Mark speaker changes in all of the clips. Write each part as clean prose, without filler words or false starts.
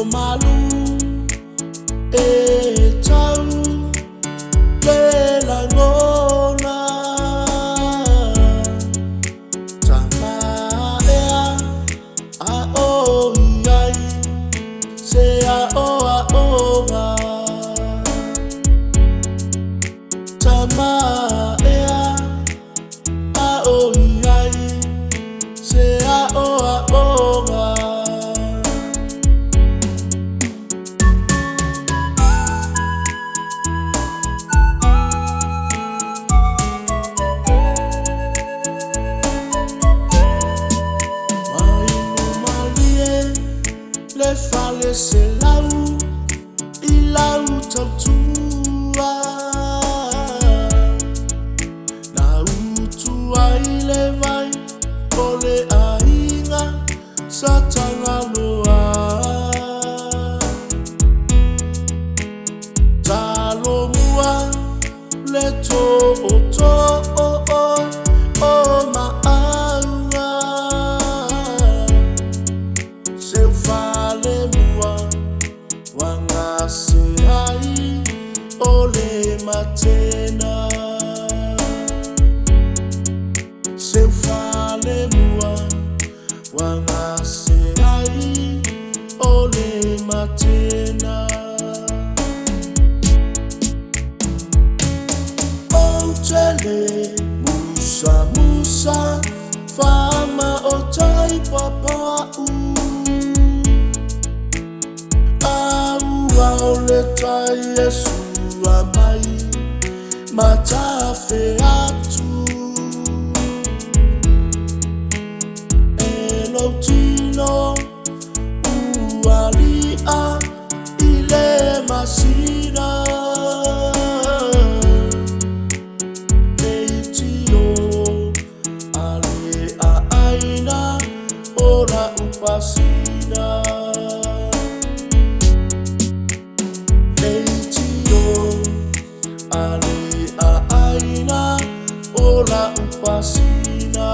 Speaker 1: malu e tau le la ngona Tamā ea a o iai se a o nga Tamā ea a o iai se a o nga Lepale se lau I lau tautua Na utua I le vai O le ainga sa tangaloa Talo mua le to o maaunga Seu fale mua wanga se ai o le matena Seu fale mua wanga se ai o le matena O tele musa fama o tai papau O le tai Yesu a mai mata fe atu E lo tino ualia I le masina E tino ale a aina ora upasina Ale a aina ola upasina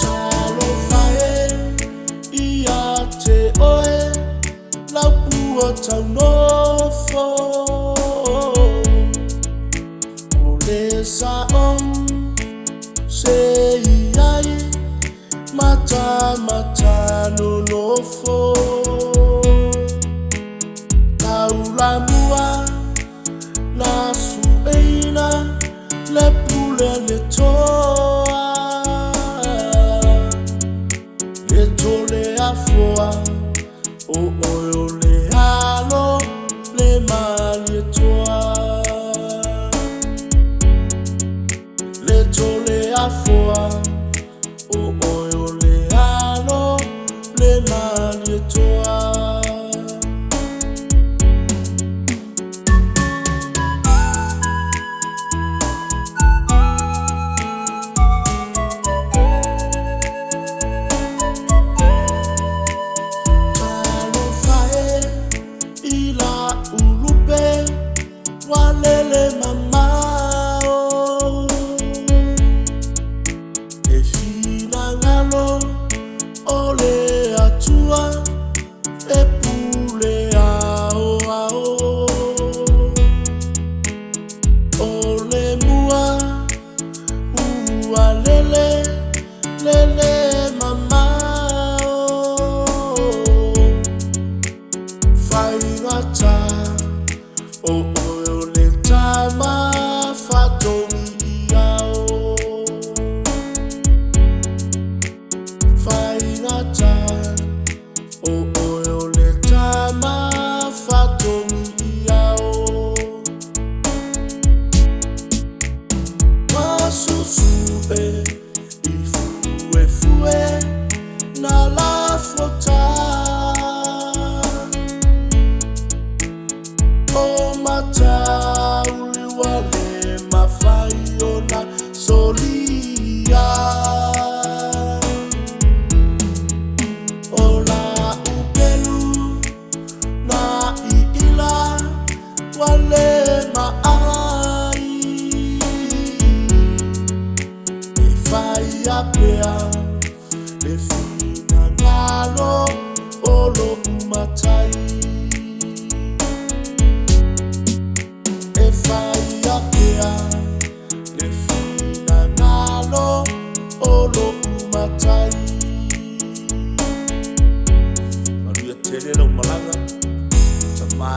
Speaker 1: Talo fae ia te oe lau pua tau nofo Saon se iai mata no nofo Taula mua na sueina le pule le toa Le tole a foa o oyo le halo le mali toa Le tole a foa o oyo le ano le mani toa Talo fae I la ulupe walele mama Ole atua e pule ao Ole mua ua lele mama Fai ngata o oyo le tama fatongi iao Fainata o oyo le tama fatongi iao Masusu I fue na la fota O mata wale maai e fai a pea le fina ngalo olo matai e fai a pea le fina ngalo olo matai Maria Terera Malanga Tamā